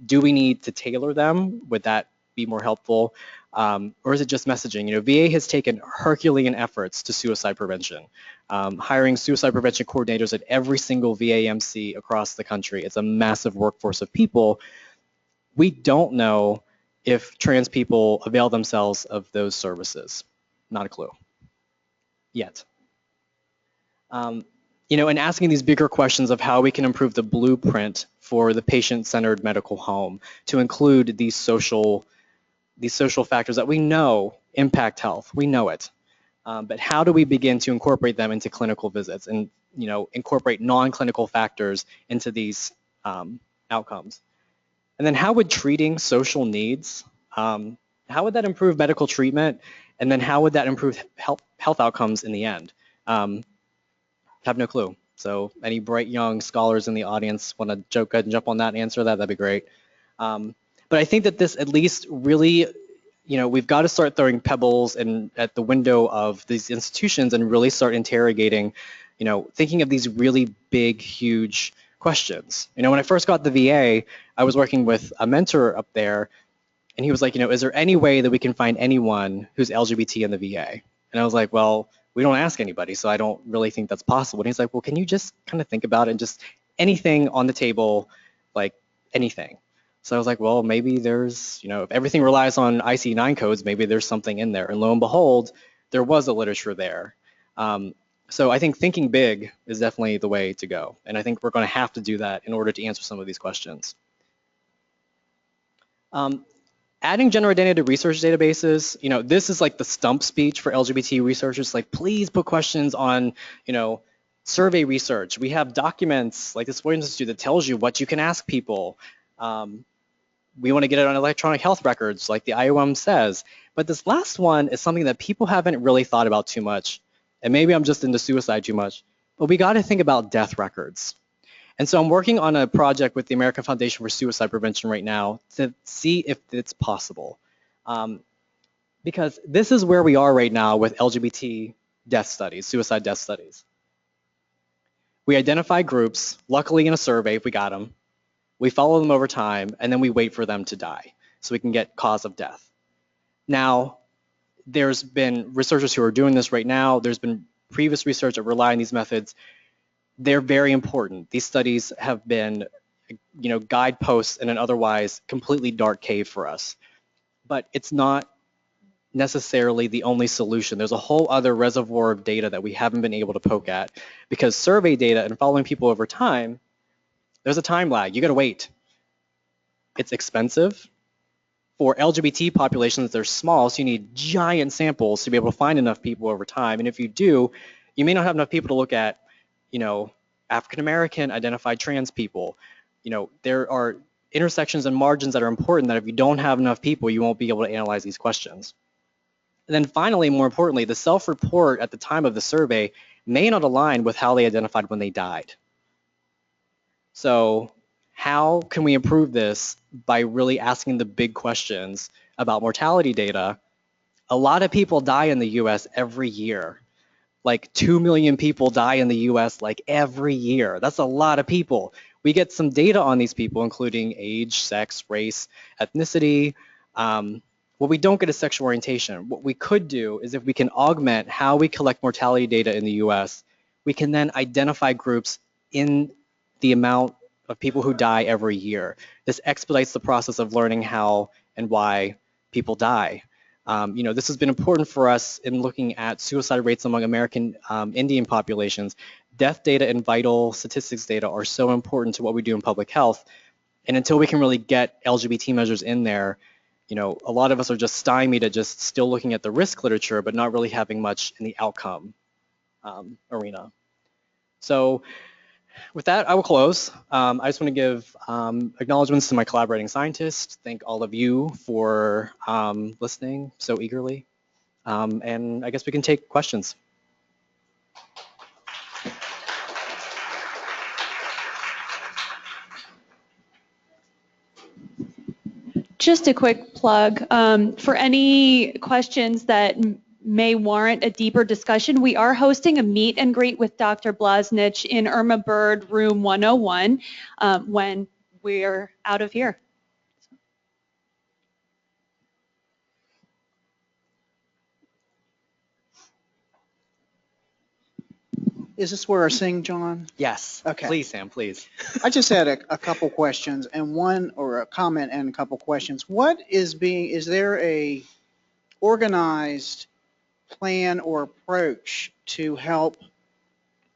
Do we need to tailor them? Would that be more helpful? Or is it just messaging? VA has taken Herculean efforts to suicide prevention, hiring suicide prevention coordinators at every single VAMC across the country. It's a massive workforce of people. We don't know if trans people avail themselves of those services. Not a clue yet. And asking these bigger questions of how we can improve the blueprint for the patient-centered medical home to include these social factors that we know impact health. We know it. But how do we begin to incorporate them into clinical visits and incorporate non-clinical factors into these outcomes? And then how would treating social needs, how would that improve medical treatment? And then how would that improve health outcomes in the end? Have no clue. So any bright young scholars in the audience want to go ahead and jump on that and answer that, that'd be great. But I think that this at least really, we've got to start throwing pebbles at the window of these institutions and really start interrogating, thinking of these really big, huge questions. When I first got the VA, I was working with a mentor up there, and he was like, is there any way that we can find anyone who's LGBT in the VA? And I was like, well, we don't ask anybody, so I don't really think that's possible. And he's like, well, can you just kind of think about it and just anything on the table, like anything? So I was like, well, maybe there's, if everything relies on IC9 codes, maybe there's something in there. And lo and behold, there was a literature there. So I think thinking big is definitely the way to go. And I think we're going to have to do that in order to answer some of these questions. Adding gender identity research databases, this is like the stump speech for LGBT researchers. Like, please put questions on, survey research. We have documents like this Williams Institute that tells you what you can ask people. We want to get it on electronic health records, like the IOM says. But this last one is something that people haven't really thought about too much. And maybe I'm just into suicide too much. But we got to think about death records. And so I'm working on a project with the American Foundation for Suicide Prevention right now to see if it's possible. Because this is where we are right now with LGBT death studies, suicide death studies. We identify groups, luckily in a survey if we got them. We follow them over time, and then we wait for them to die so we can get cause of death. Now, there's been researchers who are doing this right now. There's been previous research that rely on these methods. They're very important. These studies have been, guideposts in an otherwise completely dark cave for us. But it's not necessarily the only solution. There's a whole other reservoir of data that we haven't been able to poke at, because survey data and following people over time, there's a time lag. You got to wait. It's expensive. For LGBT populations, they're small, so you need giant samples to be able to find enough people over time. And if you do, you may not have enough people to look at, African American identified trans people. There are intersections and margins that are important that if you don't have enough people, you won't be able to analyze these questions. And then finally, more importantly, the self-report at the time of the survey may not align with how they identified when they died. So how can we improve this by really asking the big questions about mortality data? A lot of people die in the US every year. Like 2 million people die in the US like every year. That's a lot of people. We get some data on these people, including age, sex, race, ethnicity. What we don't get is sexual orientation. What we could do is if we can augment how we collect mortality data in the US, we can then identify groups in the amount of people who die every year. This expedites the process of learning how and why people die. This has been important for us in looking at suicide rates among American Indian populations. Death data and vital statistics data are so important to what we do in public health. And until we can really get LGBT measures in there, a lot of us are just stymied at just still looking at the risk literature, but not really having much in the outcome arena. So with that, I will close. I just want to give acknowledgments to my collaborating scientists. Thank all of you for listening so eagerly. And I guess we can take questions. Just a quick plug. For any questions that may warrant a deeper discussion, we are hosting a meet and greet with Dr. Blosnich in Irma Bird Room 101 when we're out of here. Is this where I sing, John? Yes. Okay. Please, Sam, please. I just had a couple questions and a comment and a couple questions. Is there a organized plan or approach to help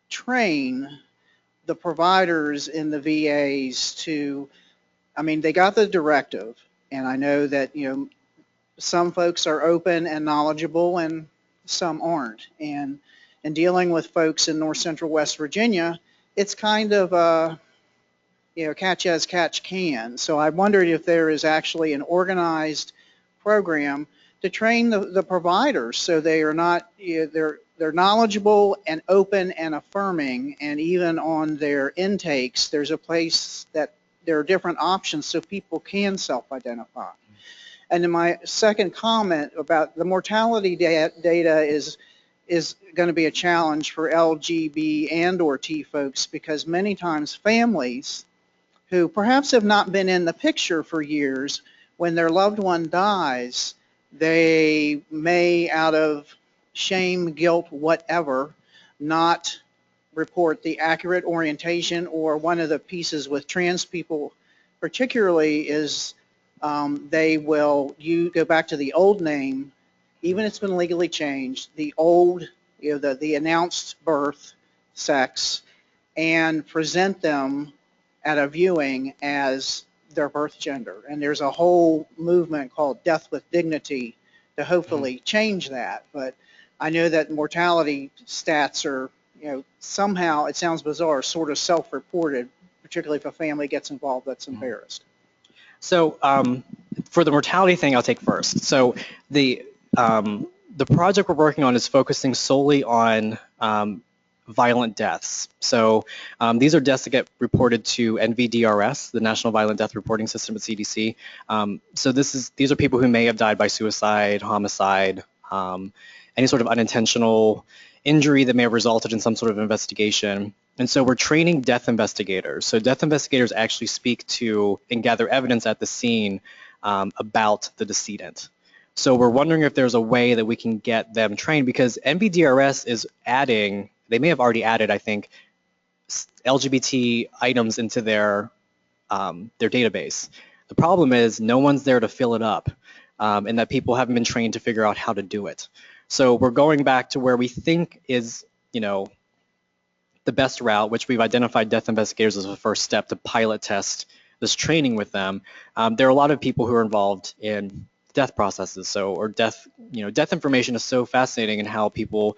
train the providers in the VAs they got the directive, and I know that, some folks are open and knowledgeable and some aren't. And in dealing with folks in North Central West Virginia, it's kind of catch as catch can. So I wondered if there is actually an organized program to train the providers so they are not, they're knowledgeable and open and affirming, and even on their intakes, there's a place that there are different options so people can self-identify. And then my second comment about the mortality data is going to be a challenge for LGB and or T folks, because many times families who perhaps have not been in the picture for years, when their loved one dies, they may, out of shame, guilt, whatever, not report the accurate orientation. Or one of the pieces with trans people particularly is you go back to the old name, even if it's been legally changed, the old, the announced birth, sex, and present them at a viewing as their birth gender. And there's a whole movement called Death with Dignity to hopefully change that. But I know that mortality stats are, somehow, it sounds bizarre, sort of self-reported, particularly if a family gets involved that's embarrassed. So for the mortality thing, I'll take first. So the project we're working on is focusing solely on violent deaths. So these are deaths that get reported to NVDRS, the National Violent Death Reporting System at CDC. So these are people who may have died by suicide, homicide, any sort of unintentional injury that may have resulted in some sort of investigation. And so we're training death investigators. So death investigators actually speak to and gather evidence at the scene about the decedent. So we're wondering if there's a way that we can get them trained, because NVDRS is adding, they may have already added, I think, LGBT items into their database. The problem is no one's there to fill it up, and that people haven't been trained to figure out how to do it. So we're going back to where we think is, the best route, which we've identified death investigators as a first step to pilot test this training with them. There are a lot of people who are involved in death processes, or death, death information is so fascinating in how people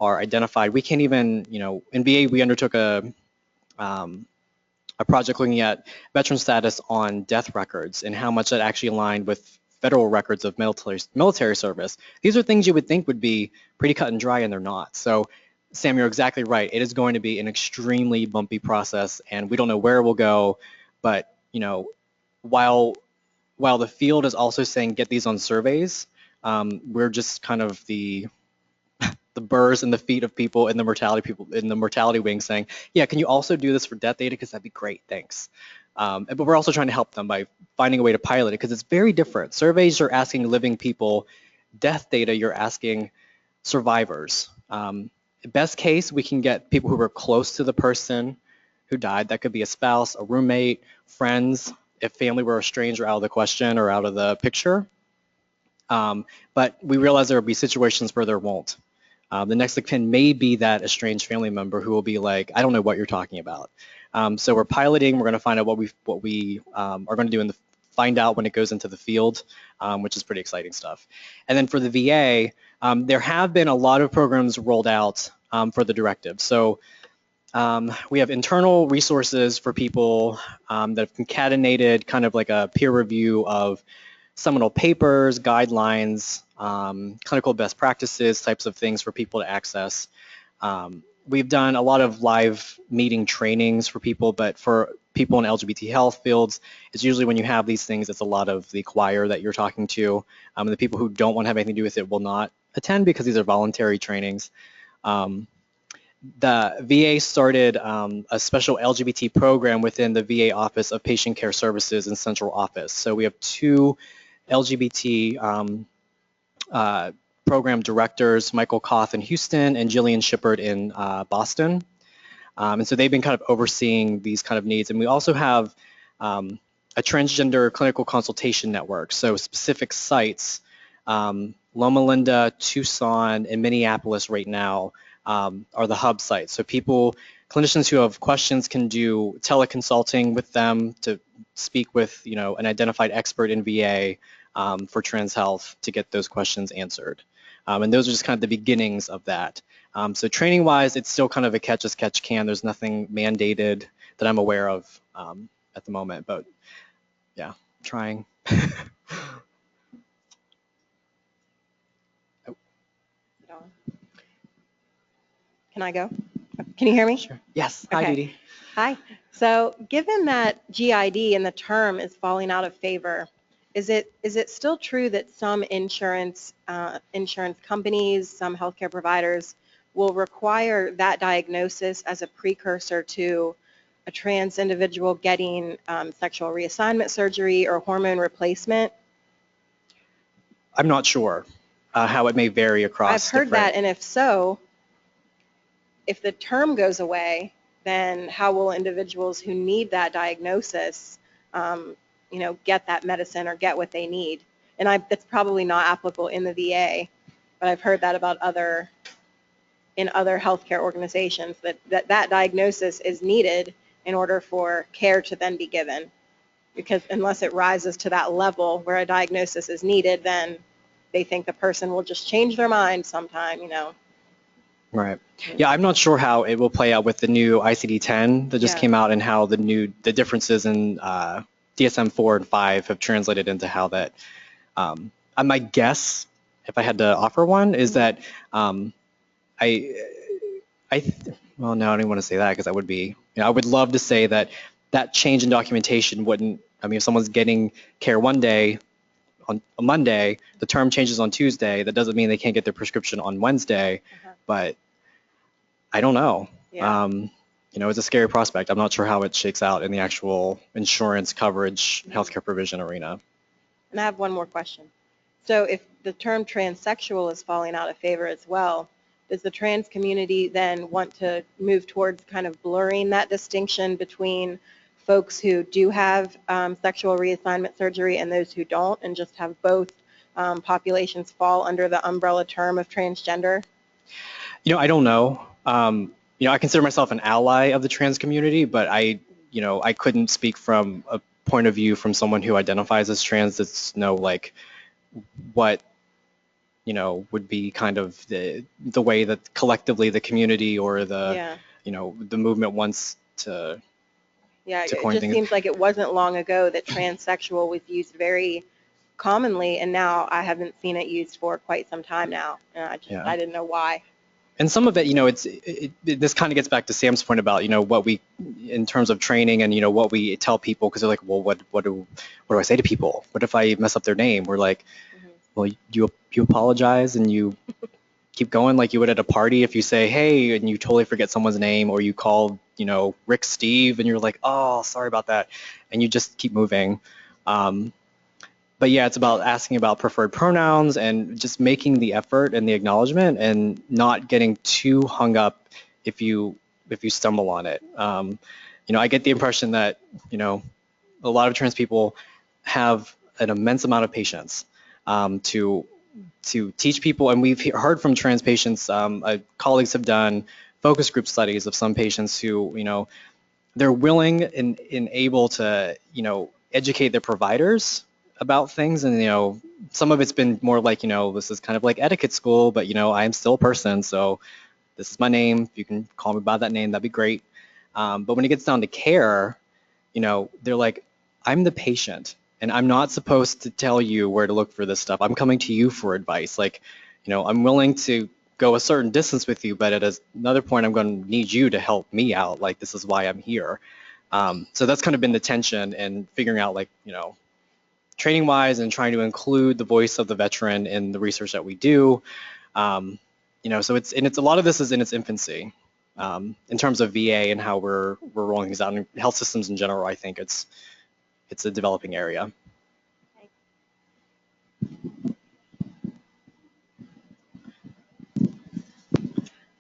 are identified. We can't even, in VA we undertook a project looking at veteran status on death records and how much that actually aligned with federal records of military service. These are things you would think would be pretty cut and dry, and they're not. So Sam, you're exactly right. It is going to be an extremely bumpy process, and we don't know where it will go. But while the field is also saying get these on surveys, we're just kind of the burrs in the feet of people in the mortality wing saying, yeah, can you also do this for death data? Because that'd be great, thanks. But we're also trying to help them by finding a way to pilot it, because it's very different. Surveys, you're asking living people. Death data, you're asking survivors. Best case, we can get people who were close to the person who died. That could be a spouse, a roommate, friends, if family were estranged or out of the question or out of the picture. But we realize there will be situations where there won't. The next of kin may be that estranged family member who will be like, I don't know what you're talking about. So we're piloting. We're going to find out what we are going to do find out when it goes into the field, which is pretty exciting stuff. And then for the VA, there have been a lot of programs rolled out for the directive. So we have internal resources for people that have concatenated kind of like a peer review of seminal papers, guidelines, clinical best practices, types of things for people to access. We've done a lot of live meeting trainings for people, but for people in LGBT health fields, it's usually when you have these things, it's a lot of the choir that you're talking to. And the people who don't want to have anything to do with it will not attend because these are voluntary trainings. The VA started a special LGBT program within the VA Office of Patient Care Services and Central Office. So we have 2 LGBT program directors, Michael Koth in Houston and Jillian Shippard in Boston. And so they've been kind of overseeing these kind of needs. And we also have a transgender clinical consultation network. So specific sites, Loma Linda, Tucson, and Minneapolis right now are the hub sites. So clinicians who have questions can do teleconsulting with them to speak with, an identified expert in VA for trans health to get those questions answered. And those are just kind of the beginnings of that. So training-wise, it's still kind of a catch as catch can. There's nothing mandated that I'm aware of at the moment, but yeah, trying. Can I go? Can you hear me? Sure. Yes. Hi, Okay. Dee. Hi. So given that GID and the term is falling out of favor, is it still true that some insurance companies, some healthcare providers will require that diagnosis as a precursor to a trans individual getting sexual reassignment surgery or hormone replacement? I'm not sure how it may vary across. I've heard that, and if so, if the term goes away, then how will individuals who need that diagnosis, get that medicine or get what they need? And that's probably not applicable in the VA. but I've heard that about in other healthcare organizations, that diagnosis is needed in order for care to then be given. Because unless it rises to that level where a diagnosis is needed, then they think the person will just change their mind sometime, you know. Right. Yeah, I'm not sure how it will play out with the new ICD-10 that just Yeah. came out and how the differences in DSM-4 and 5 have translated into how that. My guess, if I had to offer one, is that I, well, no, I don't even want to say that because that would be, I would love to say that that change in documentation wouldn't, I mean, if someone's getting care one day, on a Monday, the term changes on Tuesday, that doesn't mean they can't get their prescription on Wednesday, but I don't know. Yeah. It's a scary prospect. I'm not sure how it shakes out in the actual insurance coverage, healthcare provision arena. And I have one more question. So if the term transsexual is falling out of favor as well, does the trans community then want to move towards kind of blurring that distinction between folks who do have sexual reassignment surgery and those who don't, and just have both populations fall under the umbrella term of transgender? I don't know. I consider myself an ally of the trans community, but I couldn't speak from a point of view from someone who identifies as trans that's like what would be kind of the way that collectively the community or the the movement wants to it coin just things. seems like it wasn't long ago that transsexual was used very commonly, and now I haven't seen it used for quite some time now, and I didn't know why. And some of it, this kind of gets back to Sam's point about, what we, in terms of training and, what we tell people, because they're like, well, what do I say to people? What if I mess up their name? We're like, well, you apologize and you keep going like you would at a party. If you say, hey, and you totally forget someone's name, or you call, Rick Steve, and you're like, oh, sorry about that. And you just keep moving. But yeah, it's about asking about preferred pronouns and just making the effort and the acknowledgement and not getting too hung up if you stumble on it. I get the impression that, a lot of trans people have an immense amount of patience to teach people. And we've heard from trans patients, colleagues have done focus group studies of some patients who, they're willing and able to, educate their providers about things. And, some of it's been more like, this is kind of like etiquette school, but, I'm still a person. So this is my name. If you can call me by that name, that'd be great. But when it gets down to care, they're like, I'm the patient and I'm not supposed to tell you where to look for this stuff. I'm coming to you for advice. Like, I'm willing to go a certain distance with you, but at another point, I'm going to need you to help me out. Like, this is why I'm here. So that's kind of been the tension and figuring out, like, training wise and trying to include the voice of the veteran in the research that we do. So it's a lot of this is in its infancy in terms of VA and how we're rolling things out. And health systems in general, I think it's a developing area.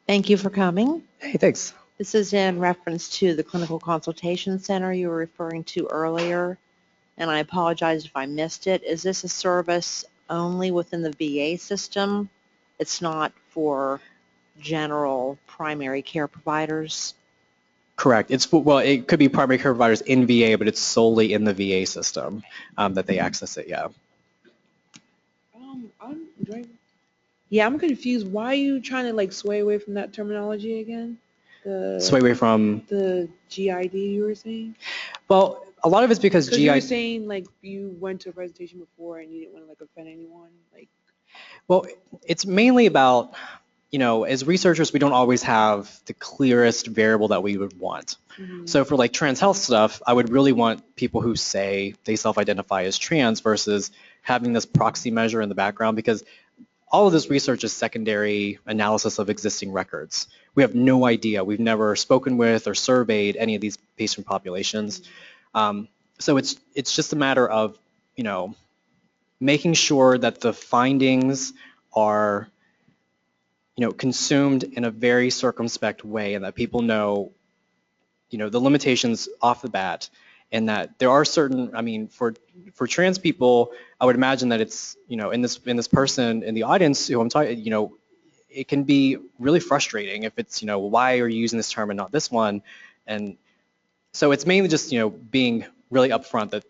Thank you for coming. Hey, thanks. This is in reference to the Clinical Consultation Center you were referring to earlier, and I apologize if I missed it. Is this a service only within the VA system? It's not for general primary care providers? Correct. It could be primary care providers in VA, but it's solely in the VA system that they access it, yeah. I'm confused. Why are you trying to sway away from that terminology again? Sway away from the GID you were saying? Well, a lot of it's because you were saying you went to a presentation before and you didn't want to offend anyone. Well, it's mainly about, as researchers, we don't always have the clearest variable that we would want. Mm-hmm. So for trans health stuff, I would really want people who say they self-identify as trans versus having this proxy measure in the background, because all of this research is secondary analysis of existing records. We have no idea. We've never spoken with or surveyed any of these patient populations. Mm-hmm. So it's just a matter of, making sure that the findings are, consumed in a very circumspect way and that people know, the limitations off the bat and that there are certain, I mean, for trans people, I would imagine that it's, in this person in the audience who I'm talking, it can be really frustrating if it's, why are you using this term and not this one? And so it's mainly just, being really upfront that,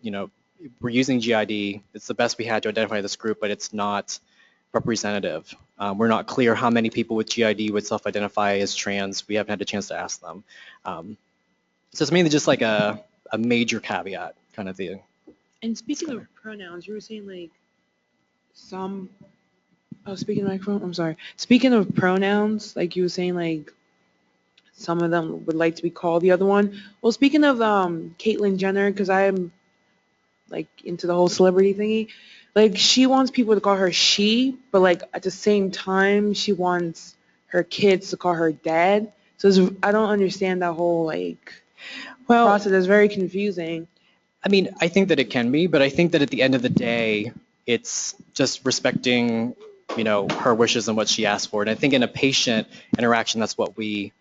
we're using GID. It's the best we had to identify this group, but it's not representative. We're not clear how many people with GID would self-identify as trans. We haven't had a chance to ask them. So it's mainly just like a major caveat kind of thing. And speaking of pronouns, you were saying like speaking of microphone, I'm sorry. Speaking of pronouns, like you were saying like some of them would like to be called the other one. Well, speaking of Caitlyn Jenner, because I'm like into the whole celebrity thingy, like she wants people to call her she, but like at the same time she wants her kids to call her dad. So I don't understand that whole like process. It's very confusing. I mean, I think that it can be, but I think that at the end of the day, it's just respecting, her wishes and what she asked for. And I think in a patient interaction, that's what we,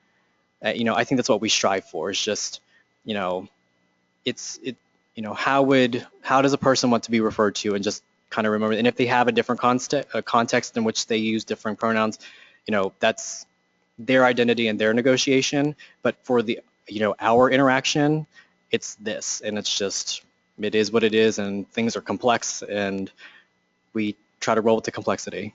I think that's what we strive for. Is just, how does a person want to be referred to, and just kind of remember. And if they have a different context in which they use different pronouns, that's their identity and their negotiation. But for the, our interaction, it's this, and it's just, it is what it is, and things are complex, and we try to roll with the complexity.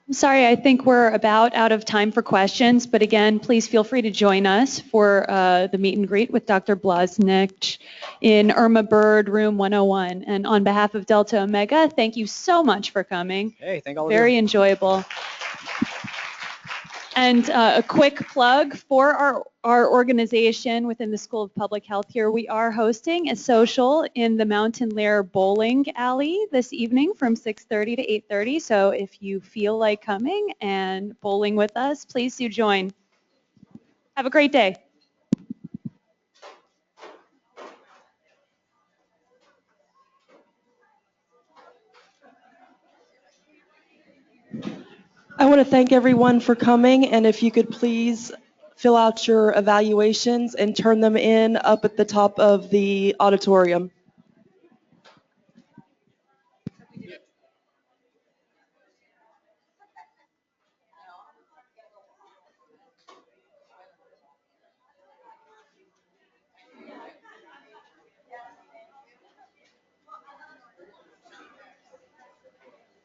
I'm sorry, I think we're about out of time for questions, but again, please feel free to join us for the meet and greet with Dr. Blosnich in Irma Bird, room 101. And on behalf of Delta Omega, thank you so much for coming. Hey, thank all of you. Very enjoyable. And a quick plug for our organization within the School of Public Health here. We are hosting a social in the Mountain Lair Bowling Alley this evening from 6:30 to 8:30. So if you feel like coming and bowling with us, please do join. Have a great day. I want to thank everyone for coming, and if you could please fill out your evaluations and turn them in up at the top of the auditorium.